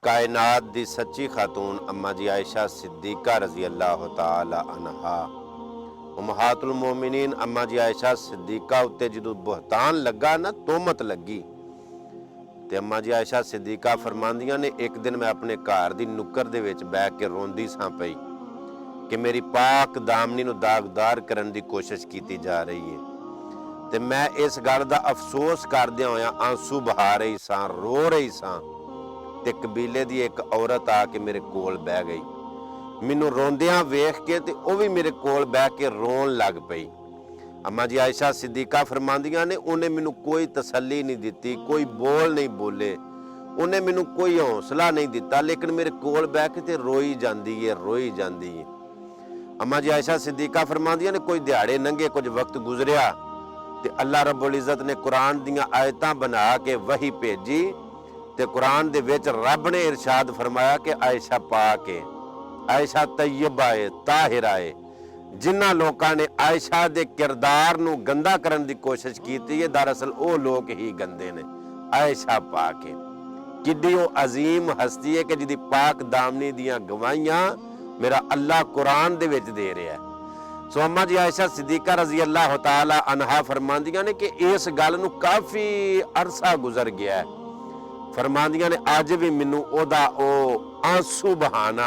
कायनात दी सच्ची खातून अम्मा जी आयशा सिद्दीका रजी अल्लाह तआला अन्हा उम्महातुल मोमिनीन अम्मा जी आयशा सिद्दीका उत्ते जदों बुहतान लगा ना, तोहमत लगी ते अम्मा जी आयशा सिद्दीका फरमांदियां ने, एक दिन मैं अपने घर दी नुक्कर दे विच बैठ के रोंदी सां पई कि मेरी पाक दामनी नूं दागदार करन दी कोशिश कीती जा रही है ते मैं इस गल दा अफसोस करदियां होया आंसू बहा रही सां, रो रही सां ते कबीले दी एक औरत आके मेरे कोल बह गई। मैनू रोंदियां वेख के ते ओह भी मेरे कोल बह के रोन लग पई। अम्मा जी आयशा सिद्दीका फरमांदियां ने, उन्हें मैनू कोई तसल्ली नहीं दिती, कोई बोल नहीं बोले, उन्हें मैनू कोई हौसला नहीं दिता, लेकिन मेरे कोल बह के ते रोई जांदी है, रोई जांदी है। अम्मा जी आयशा सिद्दीका फरमांदियां ने, कोई दिहाड़े लंघे, कुछ वक्त गुजरिया ते अल्लाह रब्बुल इज़्ज़त ने कुरान दियां आयतां बना के वही भेजी ते कुरान दे विच रब ने इरशाद फरमाया कि आयशा पाक है, आयशा तैयबा है, ताहिरा है। जिन्हां लोकां ने आयशा दे किरदार नूं गंदा करन दी कोशिश कीती है, दरअसल ओह लोग ही गंदे ने। आयशा पाक है, किड्डी ओह अजीम हस्ती है कि जिहदी पाक दामनी दियां गवाहियां मेरा अल्लाह कुरान दे विच दे रहा है। सो अम्मा जी आयशा सिद्दीका रजी अल्लाह तआला अन्हा फरमांदियां ने कि इस गल नूं काफ़ी अरसा गुजर गया है। फरमांदियां ने, अज भी मैनू ओदा ओ आंसू बहाना,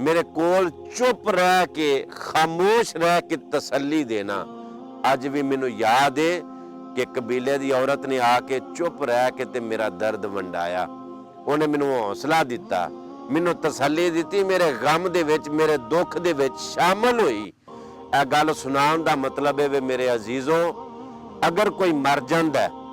मेरे कोल चुप रह के, खामोश रह के तसल्ली देना, अज भी मैनू याद है कि कबीले दी औरत ने आके चुप रह के ते मेरा दर्द वंडाया। उन्हें मैनू हौसला दिता, मैनू तसल्ली दी, मेरे गम दे विच, मेरे दुख दे विच शामिल हुई। यह गल सुनाउण दा मतलब है वे मेरे अजीजों, अगर कोई मर जांदा है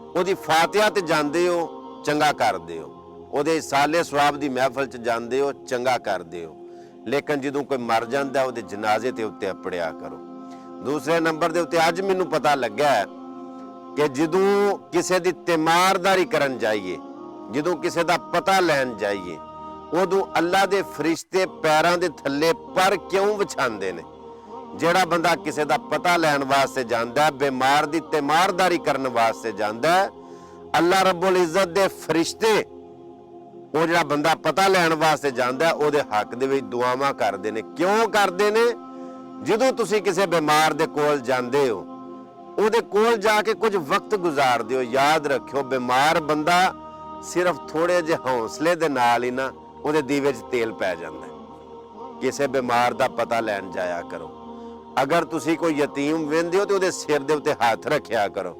ਉਹਦੀ ਫਾਤਿਹਾ ਤੇ ਜਾਂਦੇ ਹੋ, ਚੰਗਾ ਕਰਦੇ ਹੋ, ਉਹਦੇ ਸਾਲੇ ਸਵਾਬ ਦੀ ਮਹਿਫਲ 'ਚ ਜਾਂਦੇ ਹੋ, ਚੰਗਾ ਕਰਦੇ ਹੋ, ਲੇਕਿਨ ਜਦੋਂ ਕੋਈ ਮਰ ਜਾਂਦਾ ਉਹਦੇ ਜਨਾਜ਼ੇ ਤੇ ਉੱਤੇ ਅਪੜਿਆ ਕਰੋ। ਦੂਸਰੇ ਨੰਬਰ ਦੇ ਉੱਤੇ ਅੱਜ ਮੈਨੂੰ ਪਤਾ ਲੱਗਾ ਕਿ ਜਦੋਂ ਕਿਸੇ ਦੀ ਤਿਮਾਰਦਾਰੀ ਕਰਨ ਜਾਈਏ, ਜਦੋਂ ਕਿਸੇ ਦਾ ਪਤਾ ਲੈਣ ਜਾਈਏ, ਉਦੋਂ ਅੱਲਾ ਦੇ ਫਰਿਸ਼ਤੇ ਪੈਰਾਂ ਦੇ ਥੱਲੇ ਪਰ ਕਿਉਂ ਵਿਛਾਉਂਦੇ ਨੇ। ਜਿਹੜਾ ਬੰਦਾ ਕਿਸੇ ਦਾ ਪਤਾ ਲੈਣ ਵਾਸਤੇ ਜਾਂਦਾ, ਬਿਮਾਰ ਦੀ ਤਿਮਾਰਦਾਰੀ ਕਰਨ ਵਾਸਤੇ ਜਾਂਦਾ, ਅੱਲਾ ਰੱਬੁਲ ਇੱਜ਼ਤ ਦੇ ਫਰਿਸ਼ਤੇ ਉਹ ਜਿਹੜਾ ਬੰਦਾ ਪਤਾ ਲੈਣ ਵਾਸਤੇ ਜਾਂਦਾ ਉਹਦੇ ਹੱਕ ਦੇ ਵਿੱਚ ਦੁਆਵਾਂ ਕਰਦੇ ਨੇ। ਕਿਉਂ ਕਰਦੇ ਨੇ? ਜਦੋਂ ਤੁਸੀਂ ਕਿਸੇ ਬਿਮਾਰ ਦੇ ਕੋਲ ਜਾਂਦੇ ਹੋ, ਉਹਦੇ ਕੋਲ ਜਾ ਕੇ ਕੁਝ ਵਕਤ ਗੁਜ਼ਾਰਦੇ ਹੋ, ਯਾਦ ਰੱਖਿਓ ਬਿਮਾਰ ਬੰਦਾ ਸਿਰਫ ਥੋੜੇ ਜਿਹੇ ਹੌਸਲੇ ਦੇ ਨਾਲ ਹੀ ਨਾ ਉਹਦੇ ਦੀਵੇ 'ਚ ਤੇਲ ਪੈ ਜਾਂਦਾ। ਕਿਸੇ ਬਿਮਾਰ ਦਾ ਪਤਾ ਲੈਣ ਜਾਇਆ ਕਰੋ। अगर तुसी कोई यतीम वेंदे हो तो उहदे सिर दे उत्ते हाथ रखिया करो।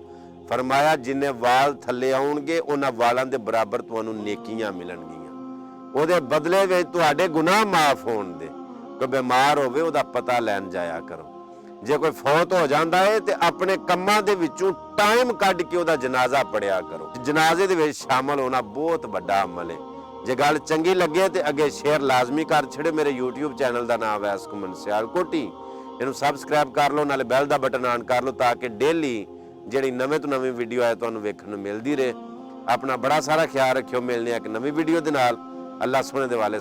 फरमाया जिन्ने वाल थल्ले आउणगे उन्हां वालां दे बराबर तुहानूं नेकियां मिलणगीਆਂ, ਉਹਦੇ बदले ਵਿੱਚ ਤੁਹਾਡੇ गुनाह माफ होण दे। कोई बीमार होवे ਉਹਦਾ पता लैन जाया करो। जे कोई फौत हो जाता है तो अपने ਕੰਮਾਂ ਦੇ ਵਿੱਚੋਂ टाइम ਕੱਢ के ਉਹਦਾ जनाजा पढ़िया करो। जनाजे ਦੇ ਵਿੱਚ शामिल होना बहुत ਵੱਡਾ अमल है। जे गल चंगी लगे तो अगे शेयर लाजमी कर छड़े। मेरे यूट्यूब चैनल का नाम है सुमन सियालकोटी, ਇਹਨੂੰ ਸਬਸਕ੍ਰਾइब कर लो, नाले बैल का बटन ऑन कर लो ताकि डेली ਜਿਹੜੀ ਨਵੇਂ ਤੋਂ ਨਵੀਂ ਵੀਡੀਓ ਆਏ ਤੁਹਾਨੂੰ ਵੇਖਣ ਨੂੰ ਮਿਲਦੀ ਰਹੇ। अपना बड़ा सारा ख्याल रखियो। मिलने एक नवी वीडियो के नाल। अल्लाह सोने दे वाले।